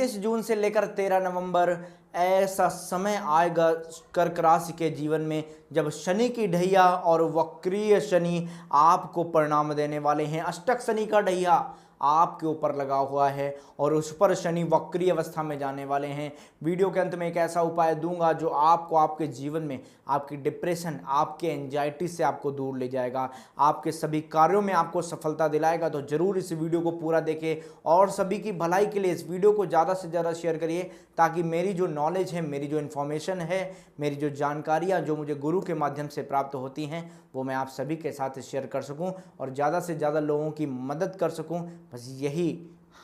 29 जून से लेकर 13 नवंबर ऐसा समय आएगा कर्क राशि के जीवन में जब शनि की ढैया और वक्रीय शनि आपको परिणाम देने वाले हैं। अष्टक शनि का ढैया आपके ऊपर लगा हुआ है और उस पर शनि वक्री अवस्था में जाने वाले हैं। वीडियो के अंत में एक ऐसा उपाय दूंगा जो आपको आपके जीवन में आपकी डिप्रेशन, आपके एंजाइटी से आपको दूर ले जाएगा, आपके सभी कार्यों में आपको सफलता दिलाएगा। तो जरूर इस वीडियो को पूरा देखें और सभी की भलाई के लिए इस वीडियो को ज़्यादा से ज़्यादा शेयर करिए, ताकि मेरी जो नॉलेज है, मेरी जो इन्फॉर्मेशन है, मेरी जो जानकारियाँ जो मुझे गुरु के माध्यम से प्राप्त होती हैं वो मैं आप सभी के साथ शेयर कर सकूं और ज़्यादा से ज़्यादा लोगों की मदद कर सकूं। बस यही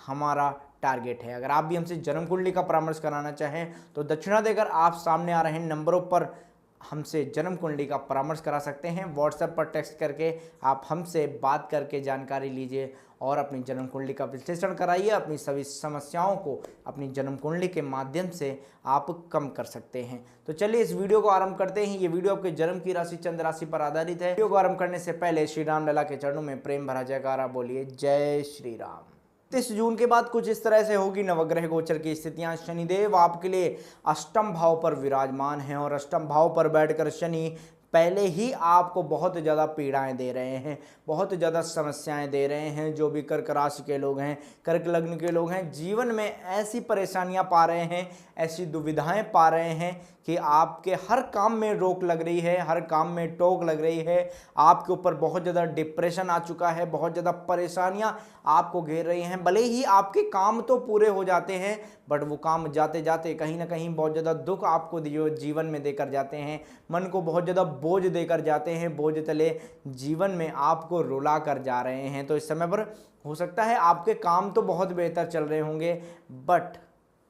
हमारा टारगेट है। अगर आप भी हमसे जन्म कुंडली का परामर्श कराना चाहें तो दक्षिणा देकर आप सामने आ रहे नंबरों पर हमसे जन्म कुंडली का परामर्श करा सकते हैं। व्हाट्सएप पर टेक्स्ट करके आप हमसे बात करके जानकारी लीजिए और अपनी जन्म कुंडली का विश्लेषण कराइए। अपनी सभी समस्याओं को अपनी जन्म कुंडली के माध्यम से आप कम कर सकते हैं। तो चलिए इस वीडियो को आरंभ करते हैं। ये वीडियो आपके जन्म की राशि चंद्र राशि पर आधारित है। वीडियो को आरंभ करने से पहले श्री राम लला के चरणों में प्रेम भरा जयकारा बोलिए, जय श्री राम। 30 जून के बाद कुछ इस तरह से होगी नवग्रह गोचर की स्थितियां। शनिदेव आपके लिए अष्टम भाव पर विराजमान हैं और अष्टम भाव पर बैठकर शनि पहले ही आपको बहुत ज़्यादा पीड़ाएं दे रहे हैं, बहुत ज़्यादा समस्याएं दे रहे हैं। जो भी कर्क राशि के लोग हैं, कर्क लग्न के लोग हैं, जीवन में ऐसी परेशानियां पा रहे हैं, ऐसी दुविधाएं पा रहे हैं कि आपके हर काम में रोक लग रही है, हर काम में टोक लग रही है। आपके ऊपर बहुत ज़्यादा डिप्रेशन आ चुका है, बहुत ज़्यादा परेशानियां आपको घेर रही हैं। भले ही आपके काम तो पूरे हो जाते हैं, बट वो काम जाते जाते कहीं ना कहीं बहुत ज़्यादा दुख आपको जीवन में देकर जाते हैं, मन को बहुत ज़्यादा बोझ देकर जाते हैं, बोझ तले जीवन में आपको रुला कर जा रहे हैं। तो इस समय पर हो सकता है आपके काम तो बहुत बेहतर चल रहे होंगे, बट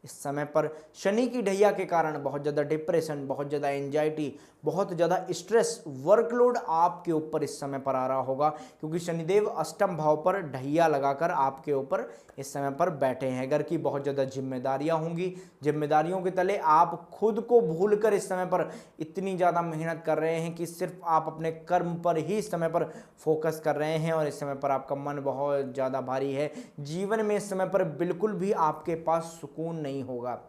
इस समय पर शनि की ढैया के कारण बहुत ज़्यादा डिप्रेशन, बहुत ज़्यादा एंजाइटी, बहुत ज़्यादा स्ट्रेस, वर्कलोड आपके ऊपर इस समय पर आ रहा होगा, क्योंकि शनिदेव अष्टम भाव पर ढैया लगाकर आपके ऊपर इस समय पर बैठे हैं। घर की बहुत ज़्यादा जिम्मेदारियां होंगी, जिम्मेदारियों के तले आप खुद को भूलकर इस समय पर इतनी ज़्यादा मेहनत कर रहे हैं कि सिर्फ आप अपने कर्म पर ही इस समय पर फोकस कर रहे हैं और इस समय पर आपका मन बहुत ज़्यादा भारी है। जीवन में इस समय पर बिल्कुल भी आपके पास सुकून नहीं होगा।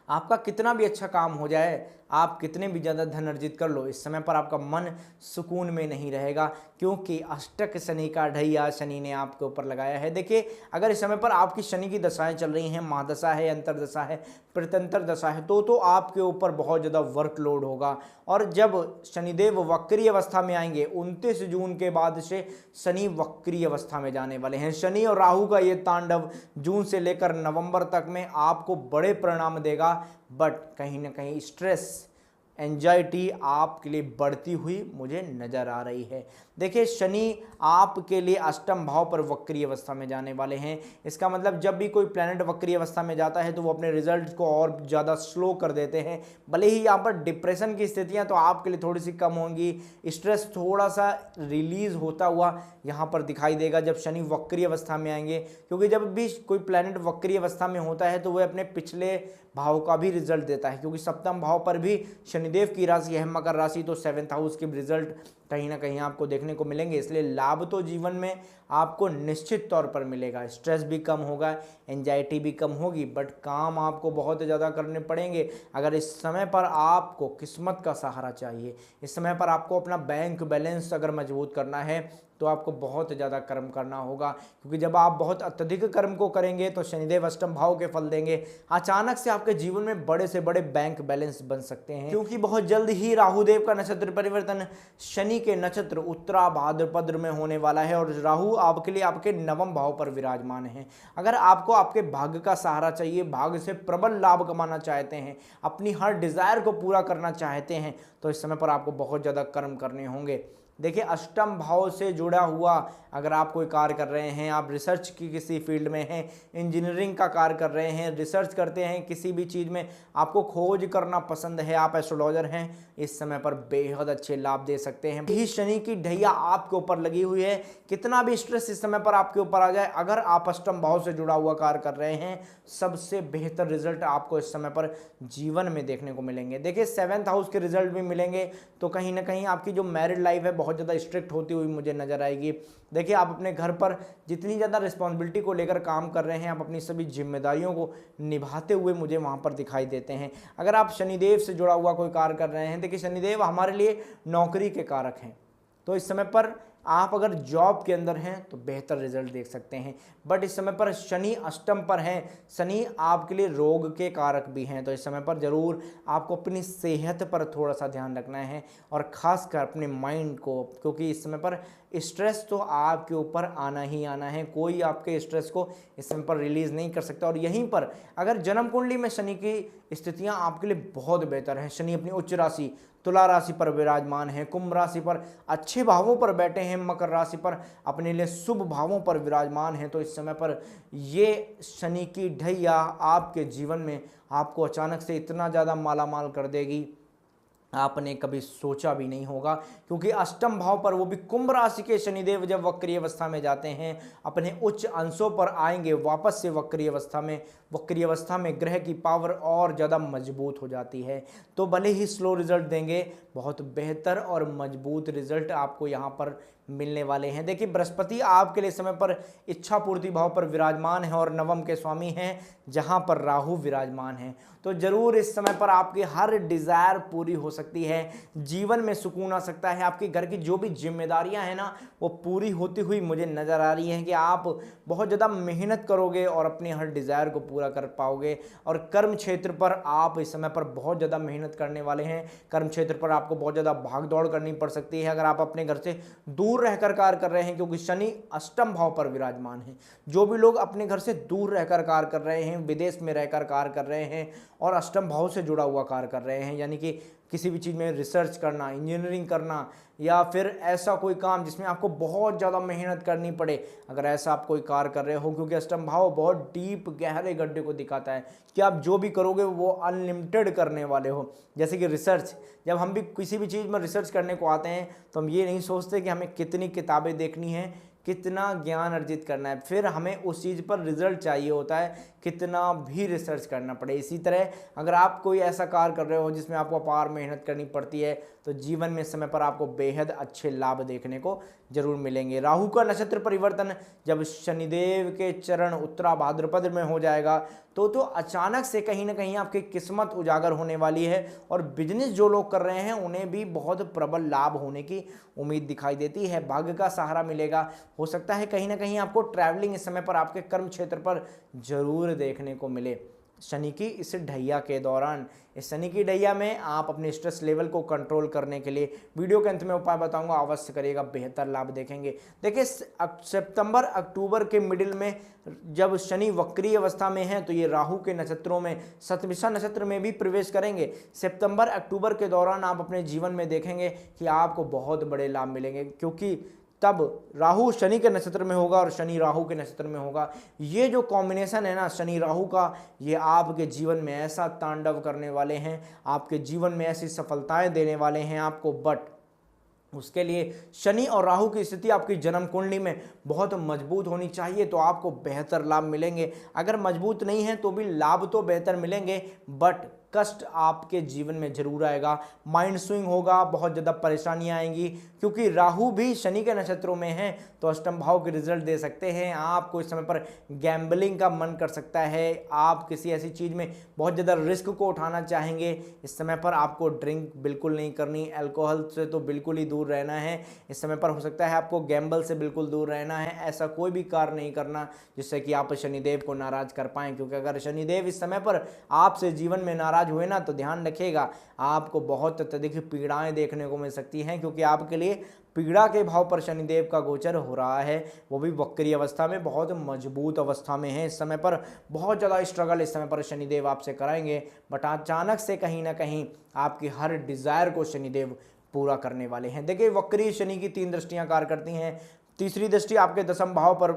आपका कितना भी अच्छा काम हो जाए, आप कितने भी ज़्यादा धन अर्जित कर लो, इस समय पर आपका मन सुकून में नहीं रहेगा, क्योंकि अष्टक शनि का ढैया शनि ने आपके ऊपर लगाया है। देखिए, अगर इस समय पर आपकी शनि की दशाएं चल रही हैं, महादशा है, अंतरदशा है, प्रत्यंतर दशा है, तो आपके ऊपर बहुत ज़्यादा वर्कलोड होगा। और जब शनिदेव वक्री अवस्था में आएंगे, 29 जून के बाद से शनि वक्री अवस्था में जाने वाले हैं। शनि और राहु का ये तांडव जून से लेकर नवंबर तक में आपको बड़े परिणाम देगा, बट कहीं ना कहीं स्ट्रेस, एंजाइटी आपके लिए बढ़ती हुई मुझे नज़र आ रही है। देखिए, शनि आपके लिए अष्टम भाव पर वक्री अवस्था में जाने वाले हैं। इसका मतलब जब भी कोई प्लैनेट वक्री अवस्था में जाता है तो वो अपने रिजल्ट को और ज़्यादा स्लो कर देते हैं। भले ही यहाँ पर डिप्रेशन की स्थितियाँ तो आपके लिए थोड़ी सी कम होंगी, स्ट्रेस थोड़ा सा रिलीज होता हुआ यहाँ पर दिखाई देगा जब शनि वक्री अवस्था में आएंगे, क्योंकि जब भी कोई प्लैनेट वक्री अवस्था में होता है तो वह अपने पिछले भाव का भी रिजल्ट देता है, क्योंकि सप्तम भाव पर भी शनिदेव की राशि है मकर राशि, तो 7th हाउस के रिजल्ट कहीं ना कहीं आपको देखने को मिलेंगे। इसलिए लाभ तो जीवन में आपको निश्चित तौर पर मिलेगा, स्ट्रेस भी कम होगा, एंजाइटी भी कम होगी, बट काम आपको बहुत ज़्यादा करने पड़ेंगे। अगर इस समय पर आपको किस्मत का सहारा चाहिए, इस समय पर आपको अपना बैंक बैलेंस अगर मजबूत करना है तो आपको बहुत ज़्यादा कर्म करना होगा, क्योंकि जब आप बहुत अत्यधिक कर्म को करेंगे तो शनिदेव अष्टम भाव के फल देंगे। अचानक से आपके जीवन में बड़े से बड़े बैंक बैलेंस बन सकते हैं, क्योंकि बहुत जल्द ही राहुदेव का नक्षत्र परिवर्तन शनि के नक्षत्र उत्तरा भाद्रपद में होने वाला है और राहु आपके लिए आपके नवम भाव पर विराजमान है। अगर आपको आपके भाग्य का सहारा चाहिए, भाग्य से प्रबल लाभ कमाना चाहते हैं, अपनी हर डिजायर को पूरा करना चाहते हैं, तो इस समय पर आपको बहुत ज़्यादा कर्म करने होंगे। देखिए, अष्टम भाव से जुड़ा हुआ अगर आप कोई कार्य कर रहे हैं, आप रिसर्च की किसी फील्ड में हैं, इंजीनियरिंग का कार्य कर रहे हैं, रिसर्च करते हैं, किसी भी चीज़ में आपको खोज करना पसंद है, आप एस्ट्रोलॉजर हैं, इस समय पर बेहद अच्छे लाभ दे सकते हैं। यही शनि की ढैया आपके ऊपर लगी हुई है, कितना भी स्ट्रेस इस समय पर आपके ऊपर आ जाए, अगर आप अष्टम भाव से जुड़ा हुआ कार्य कर रहे हैं, सबसे बेहतर रिजल्ट आपको इस समय पर जीवन में देखने को मिलेंगे। देखिए, 7th हाउस के रिजल्ट भी मिलेंगे, तो कहीं ना कहीं आपकी जो मैरिड लाइफ है बहुत ज़्यादा स्ट्रिक्ट होती हुई मुझे नज़र आएगी। देखिए, आप अपने घर पर जितनी ज़्यादा रिस्पॉन्सिबिलिटी को लेकर काम कर रहे हैं, आप अपनी सभी जिम्मेदारियों को निभाते हुए मुझे वहाँ पर दिखाई देते हैं। अगर आप शनिदेव से जुड़ा हुआ कोई कार्य कर रहे हैं, देखिए शनिदेव हमारे लिए नौकरी के कारक हैं, तो इस समय पर आप अगर जॉब के अंदर हैं तो बेहतर रिजल्ट देख सकते हैं। बट इस समय पर शनि अष्टम पर हैं, शनि आपके लिए रोग के कारक भी हैं, तो इस समय पर ज़रूर आपको अपनी सेहत पर थोड़ा सा ध्यान रखना है और ख़ासकर अपने माइंड को, क्योंकि इस समय पर स्ट्रेस तो आपके ऊपर आना ही आना है, कोई आपके स्ट्रेस को इस समय पर रिलीज़ नहीं कर सकता। और यहीं पर अगर जन्म कुंडली में शनि की स्थितियाँ आपके लिए बहुत बेहतर हैं, शनि अपनी उच्च राशि तुला राशि पर विराजमान है, कुंभ राशि पर अच्छे भावों पर बैठे हैं, मकर राशि पर अपने लिए शुभ भावों पर विराजमान हैं, तो इस समय पर ये शनि की ढैया आपके जीवन में आपको अचानक से इतना ज़्यादा मालामाल कर देगी, आपने कभी सोचा भी नहीं होगा। क्योंकि अष्टम भाव पर, वो भी कुंभ राशि के शनिदेव जब वक्री अवस्था में जाते हैं, अपने उच्च अंशों पर आएंगे वापस से वक्री अवस्था में ग्रह की पावर और ज़्यादा मजबूत हो जाती है। तो भले ही स्लो रिजल्ट देंगे, बहुत बेहतर और मजबूत रिजल्ट आपको यहाँ पर मिलने वाले हैं। देखिए, बृहस्पति आपके लिए समय पर इच्छा पूर्ति भाव पर विराजमान है और नवम के स्वामी हैं, जहां पर राहु विराजमान है, तो जरूर इस समय पर आपकी हर डिज़ायर पूरी हो सकती है, जीवन में सुकून आ सकता है। आपके घर की जो भी जिम्मेदारियां हैं ना, वो पूरी होती हुई मुझे नज़र आ रही हैं कि आप बहुत ज़्यादा मेहनत करोगे और अपनी हर डिज़ायर को पूरा कर पाओगे। और कर्म क्षेत्र पर आप इस समय पर बहुत ज़्यादा मेहनत करने वाले हैं, कर्म क्षेत्र पर आपको बहुत ज़्यादा भाग दौड़ करनी पड़ सकती है अगर आप अपने घर से दूर रहकर कार्य कर रहे हैं, क्योंकि शनि अष्टम भाव पर विराजमान है। जो भी लोग अपने घर से दूर रहकर कार्य कर रहे हैं, विदेश में रहकर कार्य कर रहे हैं और अष्टम भाव से जुड़ा हुआ कार्य कर रहे हैं, यानी कि किसी भी चीज़ में रिसर्च करना, इंजीनियरिंग करना या फिर ऐसा कोई काम जिसमें आपको बहुत ज़्यादा मेहनत करनी पड़े, अगर ऐसा आप कोई कार्य कर रहे हो, क्योंकि अष्टम भाव बहुत डीप गहरे गड्ढे को दिखाता है कि आप जो भी करोगे वो अनलिमिटेड करने वाले हो। जैसे कि रिसर्च, जब हम भी किसी भी चीज़ में रिसर्च करने को आते हैं तो हम ये नहीं सोचते कि हमें कितनी किताबें देखनी है, कितना ज्ञान अर्जित करना है, फिर हमें उस चीज़ पर रिजल्ट चाहिए होता है, कितना भी रिसर्च करना पड़े। इसी तरह अगर आप कोई ऐसा कार्य कर रहे हो जिसमें आपको अपार मेहनत करनी पड़ती है, तो जीवन में समय पर आपको बेहद अच्छे लाभ देखने को जरूर मिलेंगे। राहु का नक्षत्र परिवर्तन जब शनिदेव के चरण उत्तरा भाद्रपद में हो जाएगा तो अचानक से कहीं ना कहीं आपकी किस्मत उजागर होने वाली है और बिजनेस जो लोग कर रहे हैं उन्हें भी बहुत प्रबल लाभ होने की उम्मीद दिखाई देती है। भाग्य का सहारा मिलेगा, हो सकता है कहीं ना कहीं आपको ट्रैवलिंग इस समय पर आपके कर्म क्षेत्र पर जरूर देखने को मिले। शनि की इस ढैया के दौरान, इस शनि की ढैया में आप अपने स्ट्रेस लेवल को कंट्रोल करने के लिए वीडियो के अंत में उपाय बताऊंगा, अवश्य करिएगा, बेहतर लाभ देखेंगे। देखिए, सितंबर अक्टूबर के मिडिल में जब शनि वक्री अवस्था में है तो ये राहु के नक्षत्रों में शतभिषा नक्षत्र में भी प्रवेश करेंगे। सितंबर अक्टूबर के दौरान आप अपने जीवन में देखेंगे कि आपको बहुत बड़े लाभ मिलेंगे, क्योंकि तब राहु शनि के नक्षत्र में होगा और शनि राहु के नक्षत्र में होगा। ये जो कॉम्बिनेशन है ना शनि राहु का, ये आपके जीवन में ऐसा तांडव करने वाले हैं, आपके जीवन में ऐसी सफलताएं देने वाले हैं आपको। बट उसके लिए शनि और राहु की स्थिति आपकी जन्म कुंडली में बहुत मजबूत होनी चाहिए, तो आपको बेहतर लाभ मिलेंगे। अगर मजबूत नहीं है तो भी लाभ तो बेहतर मिलेंगे, बट कष्ट आपके जीवन में जरूर आएगा, माइंड स्विंग होगा, बहुत ज़्यादा परेशानियां आएंगी, क्योंकि राहु भी शनि के नक्षत्रों में है तो अष्टम भाव के रिजल्ट दे सकते हैं। आपको इस समय पर गैम्बलिंग का मन कर सकता है, आप किसी ऐसी चीज़ में बहुत ज़्यादा रिस्क को उठाना चाहेंगे। इस समय पर आपको ड्रिंक बिल्कुल नहीं करनी, अल्कोहल से तो बिल्कुल ही दूर रहना है। इस समय पर हो सकता है आपको गैम्बल से बिल्कुल दूर रहना है, ऐसा कोई भी कार्य नहीं करना जिससे कि आप शनिदेव को नाराज कर पाएँ, क्योंकि अगर शनिदेव इस समय पर आपसे जीवन में नाराज हुए ना तो ध्यान रखिएगा आपको बहुत अत्यधिक पीड़ाएं देखने को मिल सकती हैं, क्योंकि आपके लिए पीड़ा के भाव पर शनिदेव का गोचर हो रहा है, वो भी वक्री अवस्था में, बहुत मजबूत अवस्था में है। इस समय पर बहुत ज़्यादा स्ट्रगल इस समय पर शनिदेव आपसे कराएंगे, बट अचानक से कहीं ना कहीं आपकी हर डिज़ायर को शनिदेव पूरा करने वाले हैं। देखिए, वक्री शनि की 3 दृष्टियां कार्य करती हैं। तीसरी दृष्टि आपके दशम भाव पर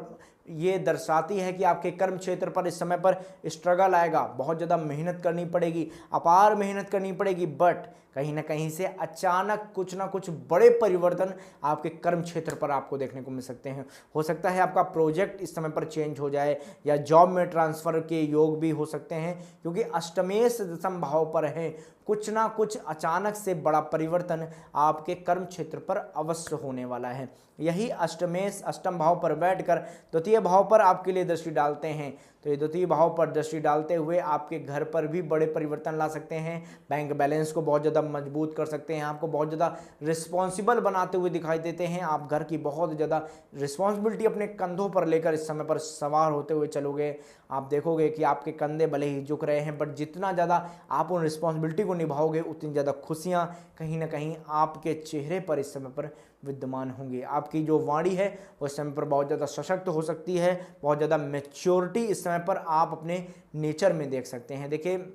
ये दर्शाती है कि आपके कर्म क्षेत्र पर इस समय पर स्ट्रगल आएगा, बहुत ज़्यादा मेहनत करनी पड़ेगी, अपार मेहनत करनी पड़ेगी, बट कहीं ना कहीं से अचानक कुछ ना कुछ बड़े परिवर्तन आपके कर्म क्षेत्र पर आपको देखने को मिल सकते हैं। हो सकता है आपका प्रोजेक्ट इस समय पर चेंज हो जाए या जॉब में ट्रांसफ़र के योग भी हो सकते हैं, क्योंकि अष्टमेश दशम भाव पर है। कुछ ना कुछ अचानक से बड़ा परिवर्तन आपके कर्म क्षेत्र पर अवश्य होने वाला है। यही अष्टमेश अष्टम भाव पर बैठकर द्वितीय भाव पर आपके लिए दृष्टि डालते हैं, तो ये द्वितीय भाव पर दृष्टि डालते हुए आपके घर पर भी बड़े परिवर्तन ला सकते हैं। बैंक बैलेंस को बहुत ज़्यादा मजबूत कर सकते हैं, आपको बहुत ज़्यादा रिस्पॉन्सिबल बनाते हुए दिखाई देते हैं। आप घर की बहुत ज़्यादा रिस्पॉन्सिबिलिटी अपने कंधों पर लेकर इस समय पर सवार होते हुए चलोगे। आप देखोगे कि आपके कंधे भले ही झुक रहे हैं, बट जितना ज़्यादा आप उन रिस्पॉन्सिबिलिटी को निभाओगे उतनी ज़्यादा खुशियाँ कहीं ना कहीं आपके चेहरे पर इस समय पर विद्यमान होंगी। आपकी जो वाणी है वो इस समय पर बहुत ज़्यादा सशक्त हो सकती है, बहुत ज़्यादा मैच्योरिटी इस समय पर आप अपने नेचर में देख सकते हैं। देखिए,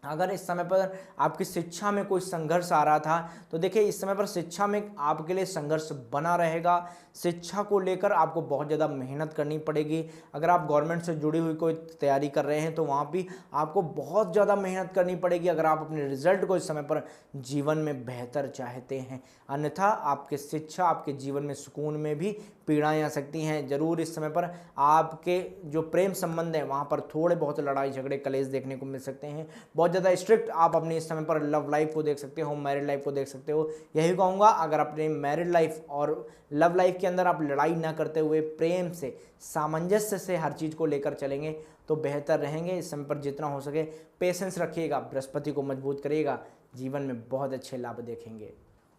अगर इस समय पर आपकी शिक्षा में कोई संघर्ष आ रहा था, तो देखिए इस समय पर शिक्षा में आपके लिए संघर्ष बना रहेगा। शिक्षा को लेकर आपको बहुत ज़्यादा मेहनत करनी पड़ेगी। अगर आप गवर्नमेंट से जुड़ी हुई कोई तैयारी कर रहे हैं तो वहाँ भी आपको बहुत ज़्यादा मेहनत करनी पड़ेगी, अगर आप अपने रिजल्ट को इस समय पर जीवन में बेहतर चाहते हैं। अन्यथा आपके शिक्षा, आपके जीवन में सुकून में भी पीड़ाएँ आ सकती हैं। ज़रूर इस समय पर आपके जो प्रेम संबंध है वहाँ पर थोड़े बहुत लड़ाई झगड़े कलेश देखने को मिल सकते हैं। बहुत ज़्यादा स्ट्रिक्ट आप अपने इस समय पर लव लाइफ को देख सकते हो, मैरिड लाइफ को देख सकते हो। यही कहूँगा, अगर अपने मैरिड लाइफ और लव लाइफ के अंदर आप लड़ाई ना करते हुए प्रेम से, सामंजस्य से हर चीज़ को लेकर चलेंगे तो बेहतर रहेंगे। इस समय पर जितना हो सके पेशेंस रखिएगा, बृहस्पति को मजबूत करिएगा, जीवन में बहुत अच्छे लाभ देखेंगे।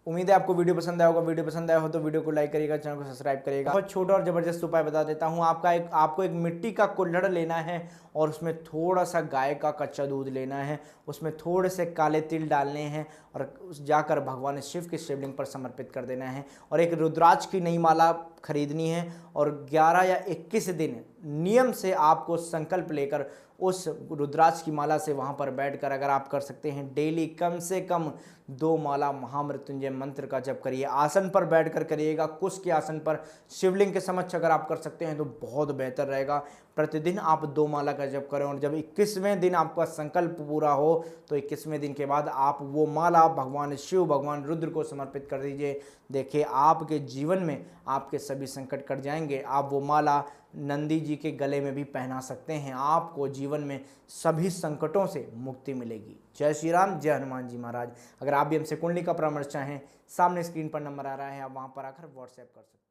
उम्मीद है आपको वीडियो पसंद आया होगा। वीडियो पसंद आया हो तो वीडियो को लाइक करिएगा, चैनल को सब्सक्राइब करिएगा। बहुत छोटा और ज़बरदस्त उपाय बता देता हूँ। आपको एक मिट्टी का कुल्हड़ लेना है और उसमें थोड़ा सा गाय का कच्चा दूध लेना है, उसमें थोड़े से काले तिल डालने हैं और जाकर भगवान शिव के शिवलिंग पर समर्पित कर देना है। और एक रुद्राक्ष की नई माला खरीदनी है और 11 या 21 दिन नियम से आपको संकल्प लेकर उस रुद्राक्ष की माला से वहाँ पर बैठकर, अगर आप कर सकते हैं, डेली कम से कम 2 माला महामृत्युंजय मंत्र का जप करिए। आसन पर बैठकर करिएगा, कुश के आसन पर शिवलिंग के समक्ष अगर आप कर सकते हैं तो बहुत बेहतर रहेगा। प्रतिदिन आप 2 माला का जप करें और जब 21वें दिन आपका संकल्प पूरा हो तो 21वें दिन के बाद आप वो माला भगवान शिव, भगवान रुद्र को समर्पित कर दीजिए। देखिए, आपके जीवन में आपके सभी संकट कट जाएंगे। आप वो माला नंदी जी के गले में भी पहना सकते हैं, आपको जीवन में सभी संकटों से मुक्ति मिलेगी। जय श्री राम, जय हनुमान जी महाराज। अगर आप भी हमसे कुंडली का परामर्श चाहें, सामने स्क्रीन पर नंबर आ रहा है, आप वहां पर आकर व्हाट्सएप कर सकते हैं।